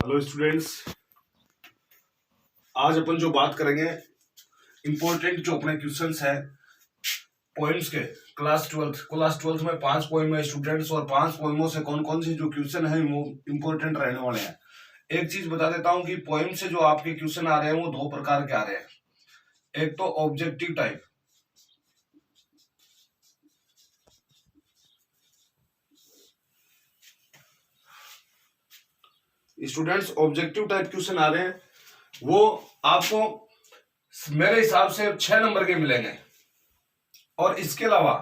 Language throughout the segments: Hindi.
हेलो स्टूडेंट्स, आज अपन जो बात करेंगे इंपॉर्टेंट जो अपने क्वेश्चंस है पोएम्स के क्लास ट्वेल्थ में 5 पोएम है स्टूडेंट्स, और 5 पोएमों से कौन कौन से जो क्वेश्चन है वो इंपॉर्टेंट रहने वाले हैं। एक चीज बता देता हूं कि पोएम से जो आपके क्वेश्चन आ रहे हैं वो 2 प्रकार के आ रहे हैं। एक तो objective type, students objective type question आ रहे हैं, वो आपको मेरे हिसाब से 6 नंबर के मिलेंगे। और इसके अलावा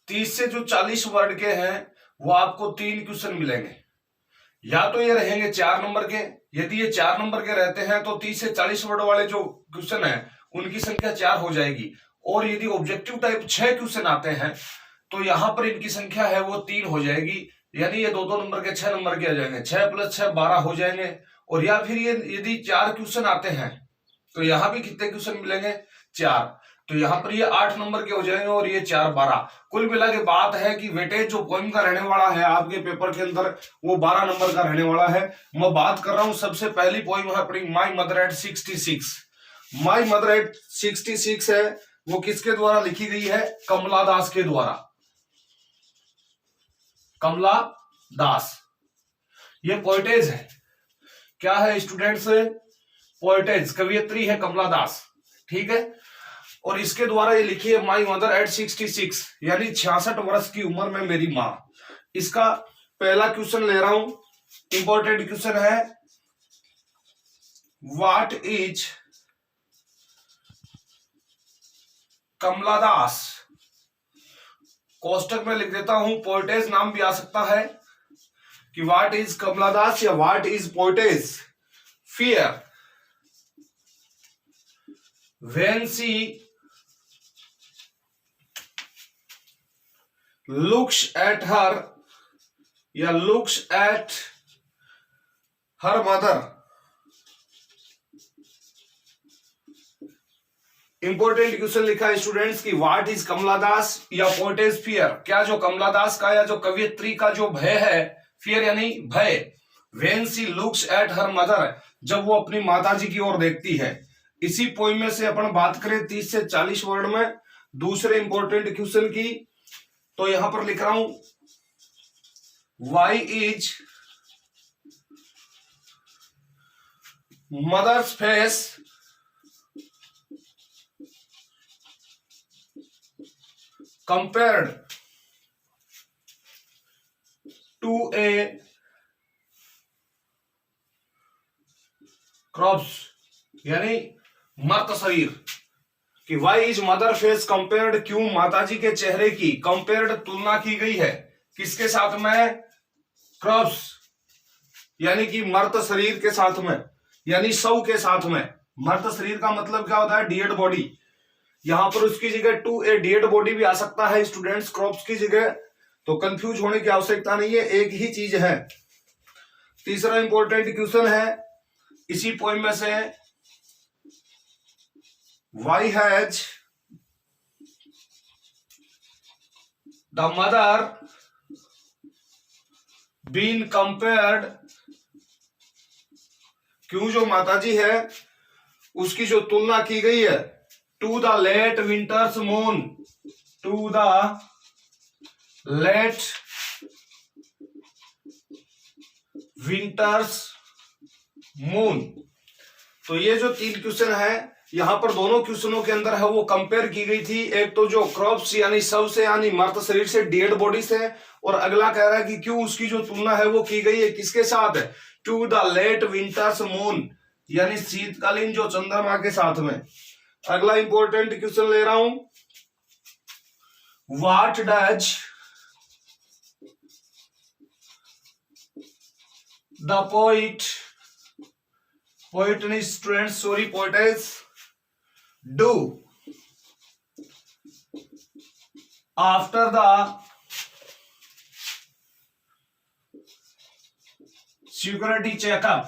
30 से जो 40 वर्ड के हैं वो आपको 3 क्वेश्चन मिलेंगे। या तो ये रहेंगे 4 नंबर के, यदि ये 4 नंबर के रहते हैं तो 30 से 40 वर्ड वाले जो क्वेश्चन है उनकी संख्या 4 हो जाएगी। और यदि ऑब्जेक्टिव टाइप 6 क्वेश्चन आते हैं तो यहां पर इनकी संख्या है वो 3 हो जाएगी, यानी ये 2-2 नंबर के 6 नंबर के आ जाएंगे। 6 + 6 12 हो जाएंगे। और या फिर ये यदि 4 क्वेश्चन आते हैं तो यहां भी कितने क्वेश्चन मिलेंगे? 4। तो यहाँ पर ये 8 नंबर के हो जाएंगे और ये 4 12। कुल मिला के बात है कि वेटेज जो पोएम का रहने वाला है आपके पेपर के अंदर वो 12 नंबर का रहने वाला है। मैं बात कर रहा हूं, सबसे पहली पोएम है अपनी my mother eight 66। My mother eight 66 है, वो किसके द्वारा लिखी गई है? कमला दास के द्वारा। कमला दास ये पोएटेज है। क्या है स्टूडेंट्स? पोएटेज, कवियत्री है कमला दास, ठीक है। और इसके द्वारा ये लिखी है माई मदर एट 66, यानी 66 वर्ष की उम्र में मेरी मां। इसका पहला क्वेश्चन ले रहा हूं, इंपॉर्टेंट क्वेश्चन है, व्हाट इज कमला दास? कोष्टक में लिख देता हूं, पोएटेज नाम भी आ सकता है कि व्हाट इज कमला दास या what is poetess. Fear when she looks at her या looks at her mother। Important question लिखा है स्टूडेंट्स की व्हाट इज कमला दास या पोएटेज फियर। क्या जो कमला दास का या जो कवियत्री का जो भय है, फियर यानी भय, when she looks at her mother, जब वो अपनी माताजी की ओर देखती है। इसी पोइम में से अपन बात करें 30 से 40 वर्ड में दूसरे इंपॉर्टेंट क्वेश्चन की, तो यहां पर लिख रहा हूं, why is mother's face compared to a crops, यानी मर्त शरीर। कि why is mother face compared, क्यों माताजी के चेहरे की कंपेयर्ड तुलना की गई है किसके साथ में? क्रॉप्स, यानी कि मर्त शरीर के साथ में, यानी शव के साथ में। मर्त शरीर का मतलब क्या होता है? Dead body. यहां पर उसकी जगह टू ए डेड बॉडी भी आ सकता है स्टूडेंट्स, क्रॉप्स की जगह। तो कंफ्यूज होने की आवश्यकता नहीं है, एक ही चीज है। तीसरा इंपॉर्टेंट क्वेश्चन है इसी पोएम में से, why has the mother been compared, क्यों जो माताजी है उसकी जो तुलना की गई है to the late winter's moon, to the late winter's moon. तो ये जो 3 क्वेश्चन है यहां पर दोनों क्वेश्चनों के अंदर है वो कंपेयर की गई थी। एक तो जो क्रॉप्स यानी शव से यानी मर्त शरीर से, डेड बॉडी से, और अगला कह रहा है कि क्यों उसकी जो तुलना है वो की गई है किसके साथ? To the late winter's moon, यानी शीतकालीन जो चंद्रमा के साथ में। अगला इंपॉर्टेंट क्वेश्चन ले रहा हूं, what does the poet students sorry poetess do after the security checkup।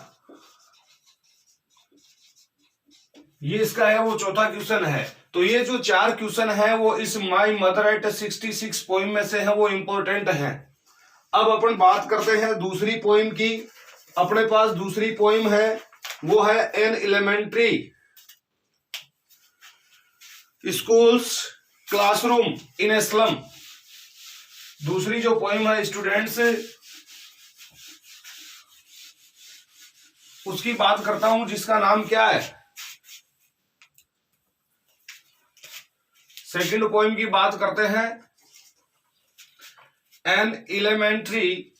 ये इसका है वो चौथा क्वेश्चन है। तो ये जो 4 क्वेश्चन है वो इस माई मदर एट 66 पोइम में से है वो इंपॉर्टेंट है। अब अपन बात करते हैं दूसरी पोइम की, अपने पास दूसरी पोइम है, वो है an elementary school's classroom in a slum. दूसरी जो पोइम है स्टूडेंट्स, उसकी बात करता हूं, जिसका नाम क्या है। सेकंड पोइम की बात करते हैं, an elementary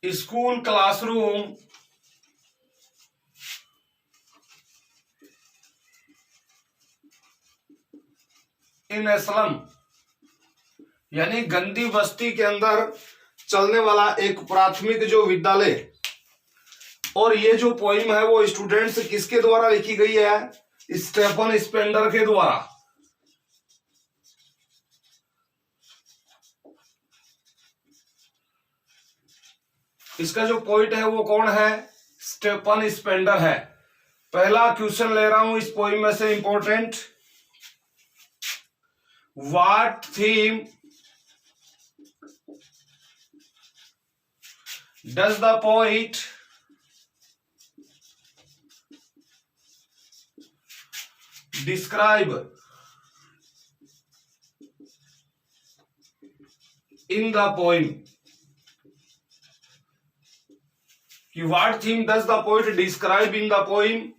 school classroom in a slum, यानी गंदी बस्ती के अंदर चलने वाला एक प्राथमिक जो विद्यालय। और ये जो पोइम है वो स्टूडेंट्स किसके द्वारा लिखी गई है? स्टेफन स्पेंडर के द्वारा। इसका जो पोइट है वो कौन है? स्टेफन स्पेंडर है। पहला क्वेश्चन ले रहा हूं इस पोइम में से important, what theme does the poet describe in the poem? कि what theme does the poet describe in the poem.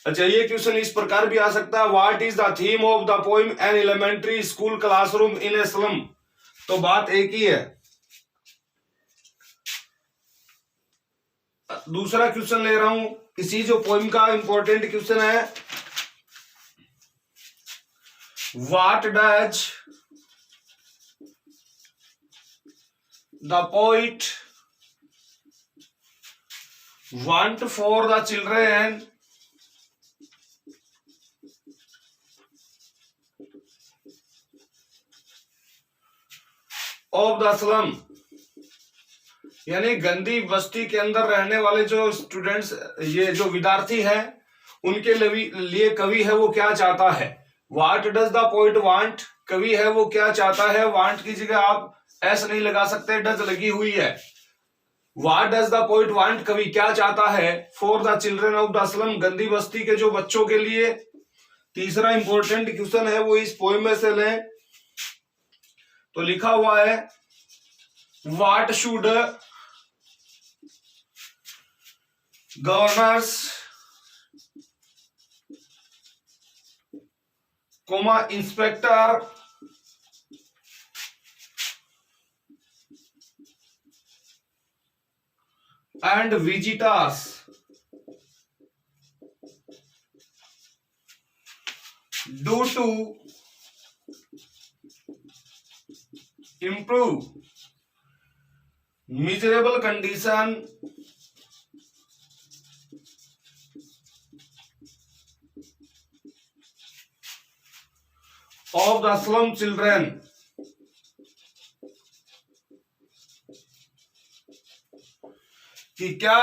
अच्छा, ये क्वेश्चन इस प्रकार भी आ सकता है, what is the theme of the poem an elementary school classroom in a slum. तो बात एक ही है। दूसरा क्वेश्चन ले रहा हूं, इसी जो पोइम का इंपॉर्टेंट क्वेश्चन है, what does the poet want for the children of the slum, यानी गंदी बस्ती के अंदर रहने वाले जो स्टूडेंट्स, ये जो विद्यार्थी हैं, उनके लिए कवि है वो क्या चाहता है। What does the poet want, कवि है वो क्या चाहता है। वांट की जगह आप एस नहीं लगा सकते, डज लगी हुई है। What does the poet want, कवि क्या चाहता है। For the children of the slum, गंदी बस्ती के जो बच्चों के लिए। तीसरा इंपॉर्टेंट क्वेश्चन है वो इस पोइम में से लें, तो लिखा हुआ है, what should governors comma inspector and visitors do to improve miserable condition of the slum children। कि क्या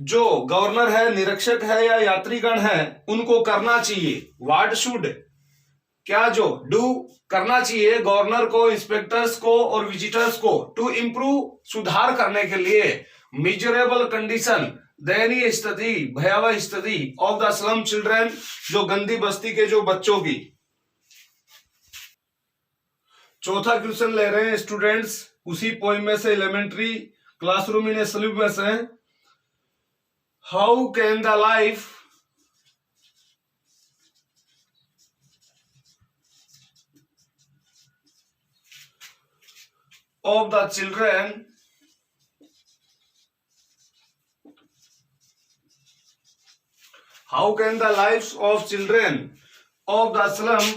जो गवर्नर है, निरीक्षक है या यात्रीगण है, उनको करना चाहिए। व्हाट शुड, क्या जो डू करना चाहिए गवर्नर को, इंस्पेक्टर्स को और विजिटर्स को, टू इंप्रूव सुधार करने के लिए, मिजरेबल कंडीशन दयनीय स्थिति, भयावह स्थिति, ऑफ द स्लम चिल्ड्रन, जो गंदी बस्ती के जो बच्चों की। चौथा क्वेश्चन ले रहे हैं स्टूडेंट्स उसी पोइम में से, elementary classroom in a slum में से, how can the life of the children how can the lives of children of the slum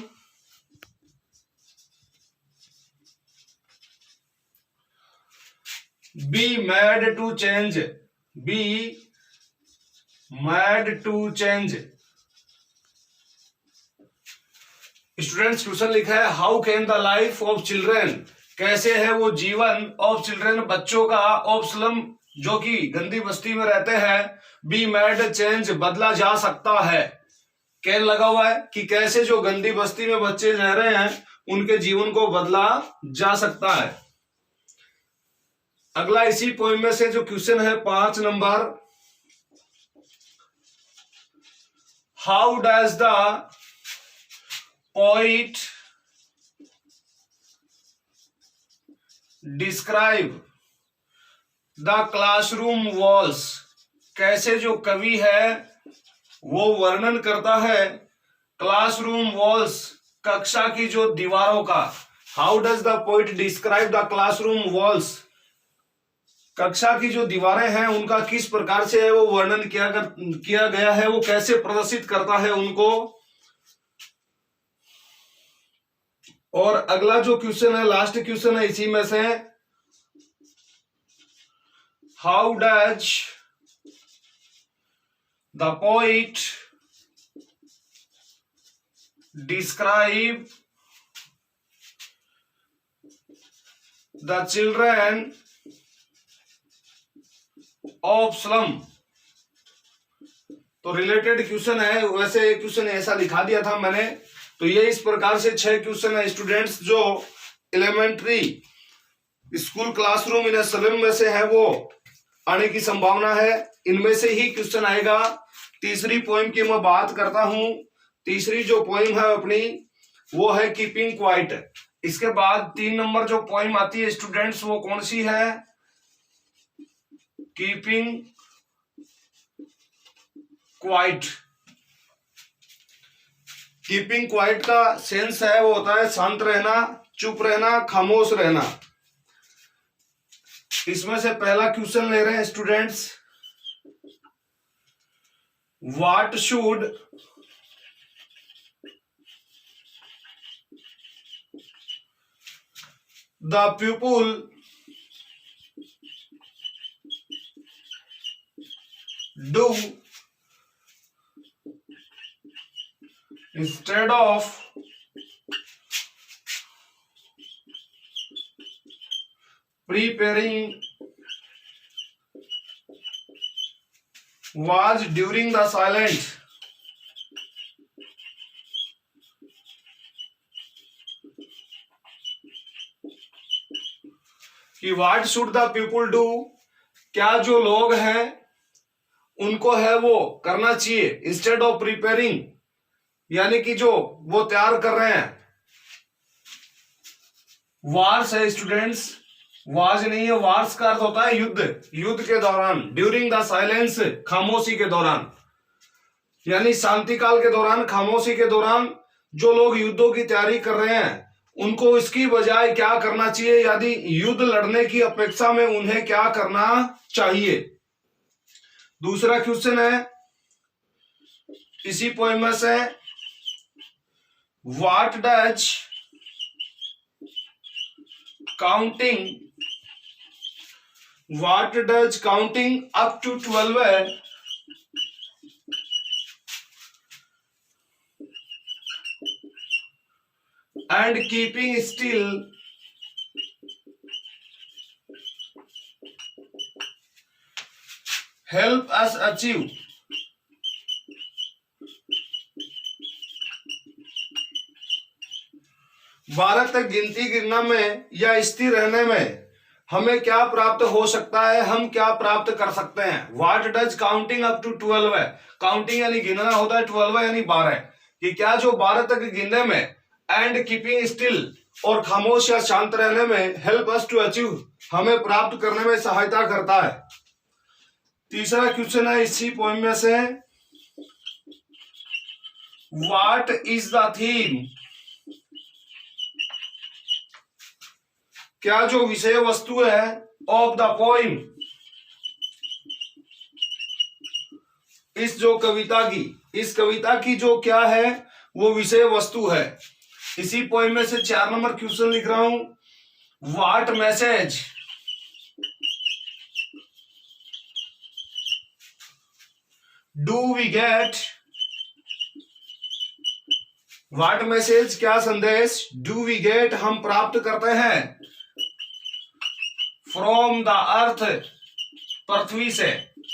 be made to change, be made to change। Students question लिखा है, how can the life of children, कैसे है वो जीवन, ऑफ चिल्ड्रन बच्चों का, ऑफ स्लम जो कि गंदी बस्ती में रहते हैं, बी मेड चेंज बदला जा सकता है। कैन लगा हुआ है कि कैसे जो गंदी बस्ती में बच्चे रह रहे हैं उनके जीवन को बदला जा सकता है। अगला इसी पोएम में से जो क्वेश्चन है 5 number, how does the poet describe the classroom walls, कैसे जो कवि है वो वर्णन करता है क्लासरूम वॉल्स, कक्षा की जो दीवारों का। How does the poet describe the classroom walls, कक्षा की जो दीवारें हैं उनका किस प्रकार से है वो वर्णन किया गया है, वो कैसे प्रदर्शित करता है उनको। और अगला जो क्वेश्चन है, लास्ट क्वेश्चन है इसी में से, how does the poet describe the children of slum. तो रिलेटेड क्वेश्चन है, वैसे क्वेश्चन ऐसा लिखा दिया था मैंने। तो ये इस प्रकार से 6 क्वेश्चन है स्टूडेंट्स जो elementary school classroom in slum में से है वो आने की संभावना है। इनमें से ही क्वेश्चन आएगा। तीसरी पोएम की मैं बात करता हूं। तीसरी जो पोएम है अपनी वो है कीपिंग क्वाइट। इसके बाद 3 नंबर जो पोएम आती है स्टूडेंट्स वो कौन सी है, कीपिंग क्वाइट। कीपिंग क्वाइट का सेंस है वो होता है शांत रहना, चुप रहना, खामोश रहना। इसमें से पहला क्वेश्चन ले रहे हैं students, what should the people do instead of preparing was during the silence। कि what should the people do, क्या जो लोग हैं उनको है वो करना चाहिए इंस्टेड ऑफ प्रिपेयरिंग, यानी कि जो वो तैयार कर रहे हैं। वार्स है स्टूडेंट्स, वार्स नहीं है, वार्स का अर्थ होता है युद्ध, युद्ध के दौरान। ड्यूरिंग द साइलेंस, खामोशी के दौरान, यानी शांति काल के दौरान, खामोशी के दौरान जो लोग युद्धों की तैयारी कर रहे हैं उनको इसकी बजाय क्या करना चाहिए, यदि युद्ध लड़ने की अपेक्षा में उन्हें क्या करना चाहिए। दूसरा क्वेश्चन है इसी पोएम में से, what does counting up to 12 and keeping still help us achieve। बारह तक गिनती गिनना में या स्थिर रहने में हमें क्या प्राप्त हो सकता है, हम क्या प्राप्त कर सकते हैं। What does counting up to 12 है, काउंटिंग यानी गिनना होता है, 12 यानी 12, कि क्या जो 12 तक गिनने में एंड कीपिंग स्टिल और खामोश या शांत रहने में हेल्प अस टू अचीव, हमें प्राप्त करने में सहायता करता है। तीसरा क्वेश्चन है इसी पोएम में से, व्हाट इज द थीम, क्या जो विषय वस्तु है ऑफ द पोएम, इस जो कविता की, इस कविता की जो क्या है वो विषय वस्तु है। इसी पोएम में से 4 नंबर क्वेश्चन लिख रहा हूं, what message do we get, what message क्या संदेश, डू वी गेट हम प्राप्त करते हैं, फ्रॉम द अर्थ पृथ्वी से,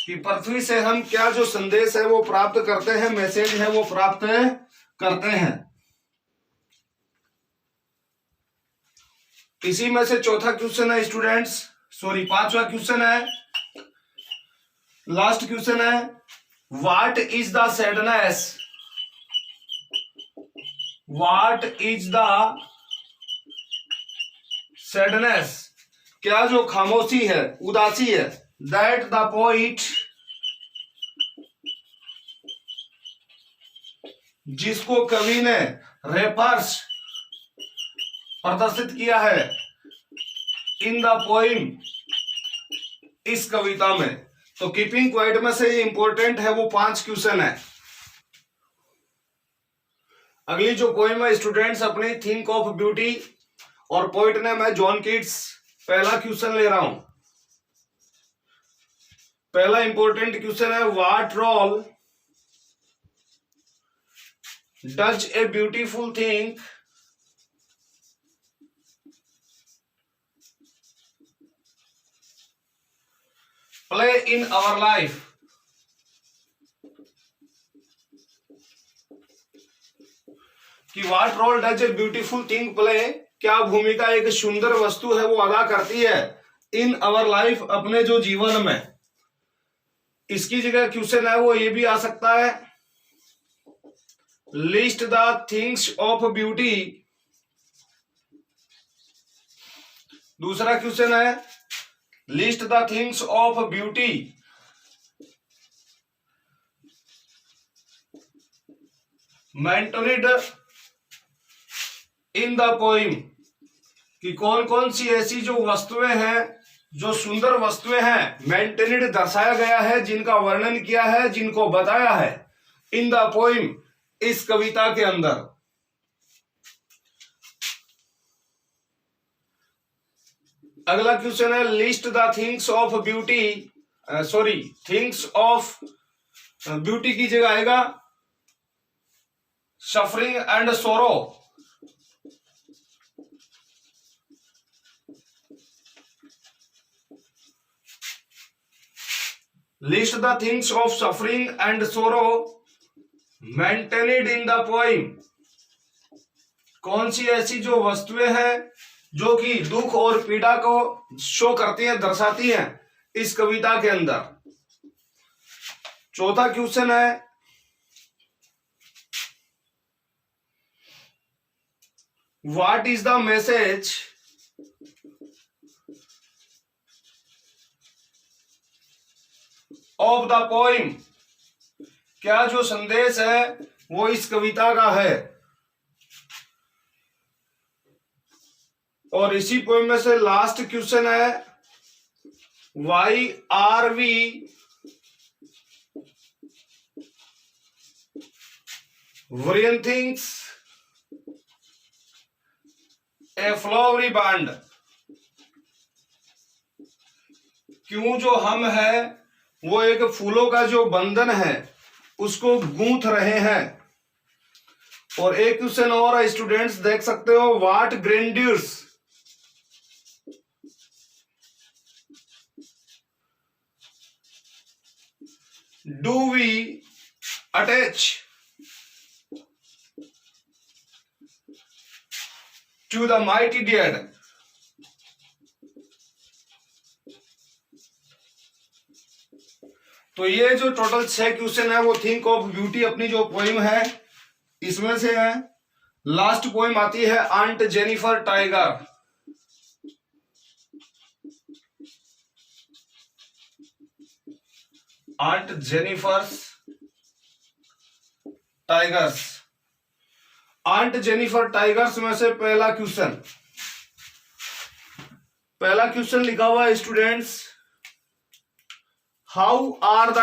कि पृथ्वी से हम क्या जो संदेश है वो प्राप्त करते हैं, मैसेज है वो प्राप्त करते हैं। इसी में से चौथा क्वेश्चन है स्टूडेंट्स, सॉरी पांचवा क्वेश्चन है, लास्ट क्वेश्चन है, what is the sadness, what is the sadness, क्या जो खामोशी है, उदासी है, दैट द पोइट, जिसको कवि ने रेफर्स प्रदर्शित किया है इन द पोइम, इस कविता में। तो कीपिंग क्वाइट में से इंपॉर्टेंट है वो 5 क्वेश्चन है। अगली जो पोइम है स्टूडेंट्स अपनी थिंक ऑफ ब्यूटी, और पोइट ने मैं जॉन कीट्स। पहला क्वेश्चन ले रहा हूं, पहला इंपॉर्टेंट क्वेश्चन है, what role does a beautiful thing play in our life, कि what role does a beautiful thing play, क्या भूमिका एक सुंदर वस्तु है वो अदा करती है इन आवर लाइफ, अपने जो जीवन में। इसकी जगह क्वेश्चन है वो ये भी आ सकता है, list the things of beauty. दूसरा क्वेश्चन है, list the things of beauty mentioned in the poem, कि कौन कौन सी ऐसी जो वस्तुएं हैं, जो सुंदर वस्तुएं हैं, मेंटेनेड दर्शाया गया है, जिनका वर्णन किया है, जिनको बताया है इन द पोइम, इस कविता के अंदर। अगला क्वेश्चन है, list the things of beauty, sorry things of beauty की जगह आएगा suffering and sorrow. List the things of suffering and sorrow mentioned in the poem, कौन सी ऐसी जो वस्तुएं हैं जो कि दुख और पीड़ा को शो करती हैं, दर्शाती हैं इस कविता के अंदर। चौथा क्वेश्चन है, what is the message of the poem, क्या जो संदेश है वो इस कविता का है। और इसी पोइम में से लास्ट क्वेश्चन है, why are we wreathing things a flowery band, क्यों जो हम है वो एक फूलों का जो बंधन है उसको गूंथ रहे हैं। और एक क्वेश्चन और है स्टूडेंट्स, देख सकते हो, what grandeurs do we attach to the mighty dead, तो ये जो टोटल 6 क्वेश्चन है वो थिंक ऑफ ब्यूटी अपनी जो पोइम है इसमें से है। लास्ट पोइम आती है aunt Jennifer tiger. Aunt Jennifer tigers, aunt Jennifer tigers में से पहला क्वेश्चन लिखा हुआ है students, how are the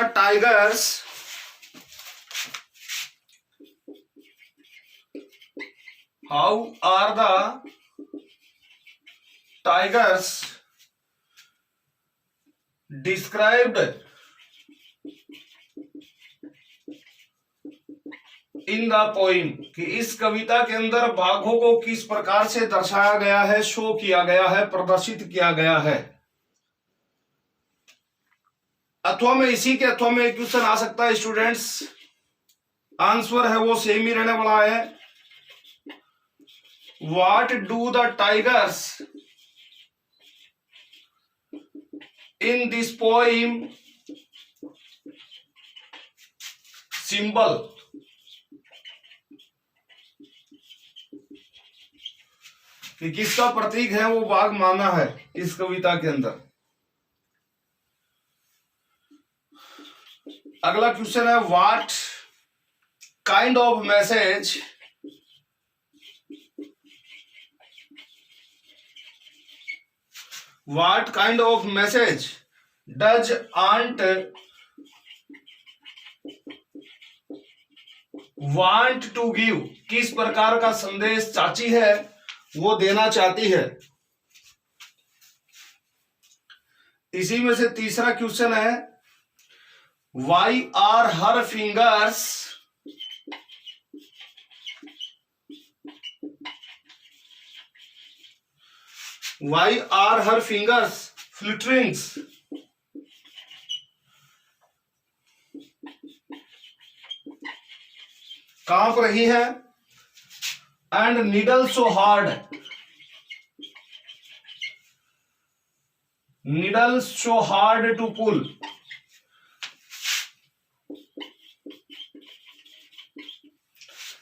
tigers described in the poem, कि इस कविता के अंदर बाघों को किस प्रकार से दर्शाया गया है, शो किया गया है, प्रदर्शित किया गया है। अथवा में इसी के अथवा में एक क्वेश्चन आ सकता है स्टूडेंट्स, आंसर है वो सेम ही रहने वाला है, what do the tigers in this poem symbol, कि किसका प्रतीक है वो बाघ माना है इस कविता के अंदर। अगला क्वेश्चन है, what kind of message What kind of message does aunt want to give? किस प्रकार का संदेश चाची है वो देना चाहती है। इसी में से तीसरा क्वेश्चन है, Why are her fingers fluttering? कांप रही है। And needle so hard to pull,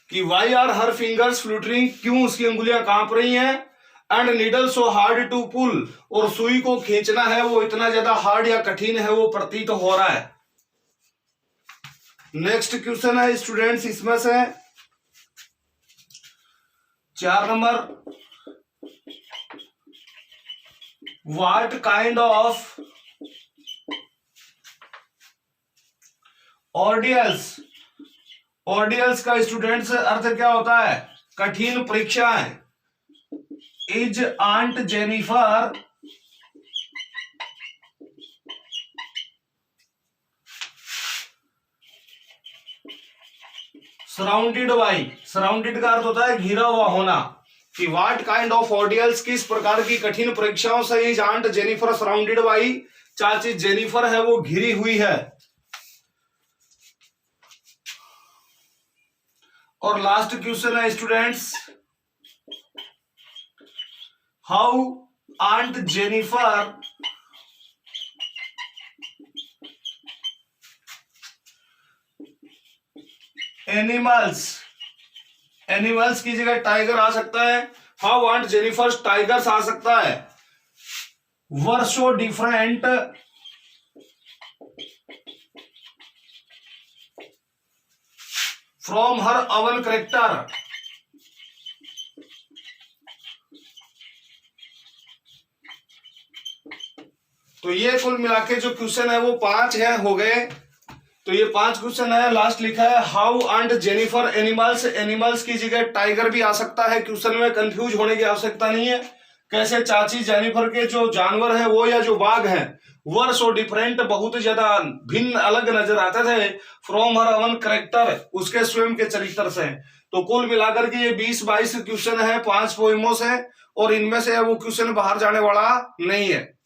कि why are her fingers fluttering, क्यों उसकी अंगुलियां कांप रही हैं। And needle so hard to pull, और सुई को खींचना है वो इतना ज्यादा हार्ड या कठिन है वो प्रतीत हो रहा है। नेक्स्ट क्वेश्चन है स्टूडेंट्स, इसमें से 4 number, what kind of ordeals, ordeals का स्टूडेंट्स अर्थ क्या होता है, कठिन परीक्षाएं। Is aunt Jennifer surrounded by, surrounded का अर्थ होता है घिरा हुआ होना, कि व्हाट काइंड ऑफ ऑर्डियल्स, किस प्रकार की कठिन परीक्षाओं से is aunt Jennifer surrounded by, चाची जेनिफर है वो घिरी हुई है। और लास्ट क्वेश्चन है students, how aunt Jennifer animals की जगह टाइगर आ सकता है, हाउ आंट जेनिफर टाइगर्स आ सकता है। Were so different from her own character, तो ये कुल मिला के जो क्वेश्चन है वो 5 है, हो गए। तो ये 5 क्वेश्चन है। लास्ट लिखा है how aunt Jennifer animals, animals की जगह टाइगर भी आ सकता है, क्वेश्चन में कंफ्यूज होने की आवश्यकता नहीं है। कैसे चाची जेनिफर के जो जानवर है वो या जो बाघ है वर सो डिफरेंट, बहुत ज्यादा भिन्न अलग नजर आते थे, फ्रॉम हर अवन करेक्टर, उसके स्वयं के चरित्र से। तो कुल मिलाकर के ये 20-22 क्वेश्चन है 5 पोइमों से, और इनमें से वो क्वेश्चन बाहर जाने वाला नहीं है।